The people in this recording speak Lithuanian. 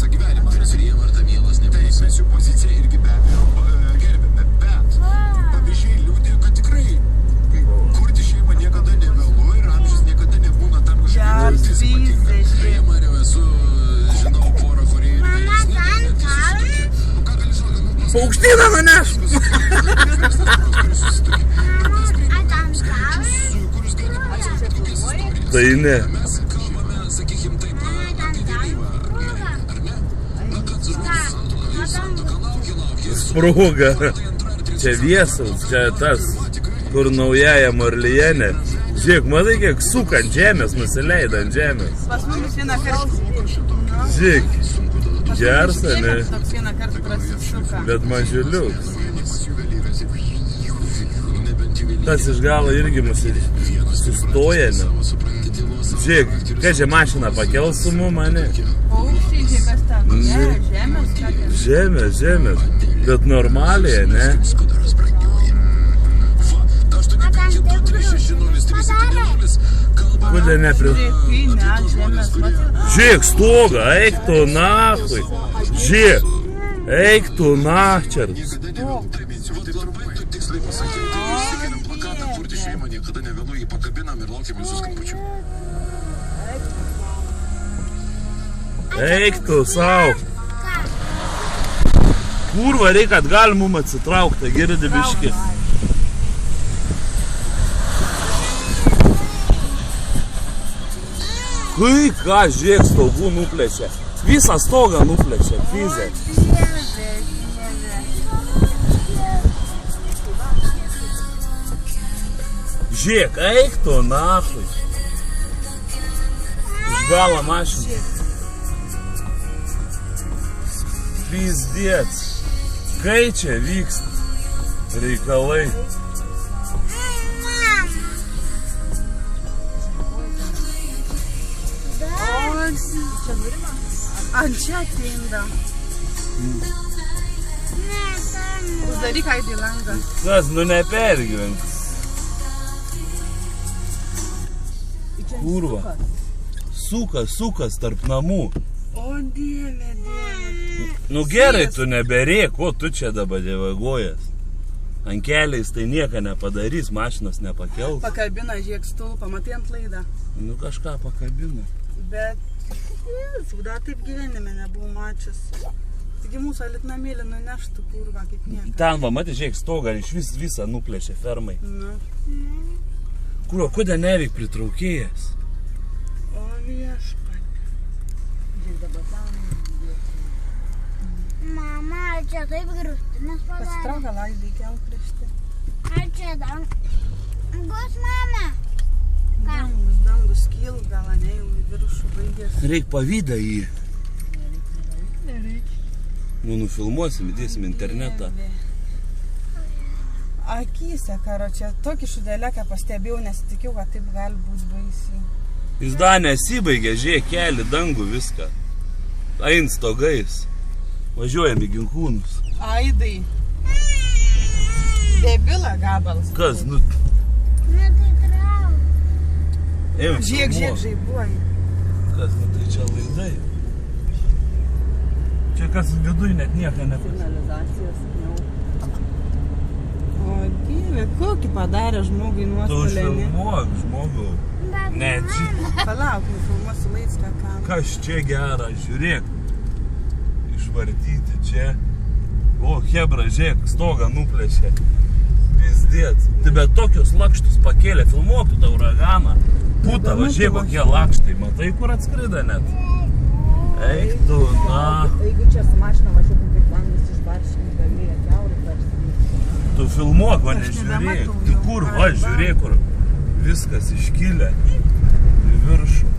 visą gyvenimą. Tai mes jų poziciją irgi be abejo gerbėme, bet pavyzdžiai liūdė, kad tikrai kurti šeimą niekada nevėlu ir amžius niekada nebūna tam kažkokia viltis ypatinga. Jie Mariau esu, žinau porą, kurie ir Paukštyną manęs! Tai ne. Mes kalbame, sakykim, taip, apie gyvybą, ar ne? Na, kad žmogus santuoka laukia. Spruga. Čia Viesas, čia tas, kur naująja Marlijane. Žiūrėk, matai, kiek suka ant žemės, nusileida ant žemės. Pas mumis vieną kartą. Žiūrėk, gersa, ne? Toks vieną kartą prasisuka. Bet mažiuliuks. Tas iš galo irgi sustoja, ne? Žiūrėk, ką čia mašina pakels su mu mane? Paukščiai, žiūrėk, kas ten. Ne, žemės, ką ten. Žemės. Bet normaliai, ne? Kodėl nepri... Žiūrėk, ne, žemės, matai. Žiūrėk, stogą, eik tu nahui. Žiūrėk, eik tu nachčert. Niekada nevėlu jį pakabinam ir laukiam jūsų skambučių. Eik tu sau. Kurva, reikia atgal mum atsitraukti, girdi biški. Kai ką, žiūrėk, stogų nuplečia. Visą stogą nuplečia, fizė. Žiūrėk, eik tu nahui. Iš galo mašiną. Pizdėts. Kai čia vyksta reikalai. Ant čia ateina. Uždaryk aidį langą. Kas, nu nepergyvenk. Kurva. Sukas tarp namų. O dieve. Nu gerai, tu neberėk, o tu čia dabar devagojas. Ant keliais tai nieko nepadarys, mašinos nepakels. Pakabina, žiūrėk, stulpą, matai ant laidą. Nu kažką pakabina. Bet dar taip gyvenime nebuvau mačius. Taigi mūsų alitnamėlį nuneštų kurva kaip nieko. Ten va, matai, žiūrėk, stogą iš visą nuplėšė fermai. Nu. Kurva, kodėl neveik pritraukėjas? O viešpat. Žiūrėk dabar ten. Mama, ar čia taip grūstinės padarė? Pasitraukia laidį iki alkraštį. Ar čia dangus, mama? Dangus kyl, gal ne, jau į viršų baigės. Reik pavydą jį. Nereik. Nu, nufilmuosim, įdėsim internetą. Akyse, karo, čia tokį šudeleką pastebėjau, nesitikėjau, kad taip gali būti baisiai. Jis dar nesibaigė, žiūrėk, keli, dangų, viską. Ain stogais. Važiuojam į Ginkūnus. Aidai. Debila gabalas. Kas, nu... Na tai trauk. Žiūrėk, žaibuoji. Kas, nu tai čia laidai. Čia kas viduj net nieko nepasakė. Finalizacijos, jau. O dieve, kokį padarė žmogui Tu nuostolį, ne? užfilmuok, žmogau. Ne, čia... Palauk, nufilmuosiu laidską kam. Kas čia gera, žiūrėk. Išvartyti čia. O, hebra, žiūrėk, stogą nuplėšė. Pizdėt. Tai bet tokius lakštus pakėlė, filmuok tu tą uraganą. Puta, va, žiūrėk, kokie lakštai. Matai, kur atskrido net? Eik tu, na. Jeigu čia su mašina važiuotum, kaip langus išbarškinti, galėjo kiaurį tarsi. Tu filmuok mane, Aš žiūrėk. nebematau Tai jau. kur, va, žiūrėk, kur viskas iškilę į viršų.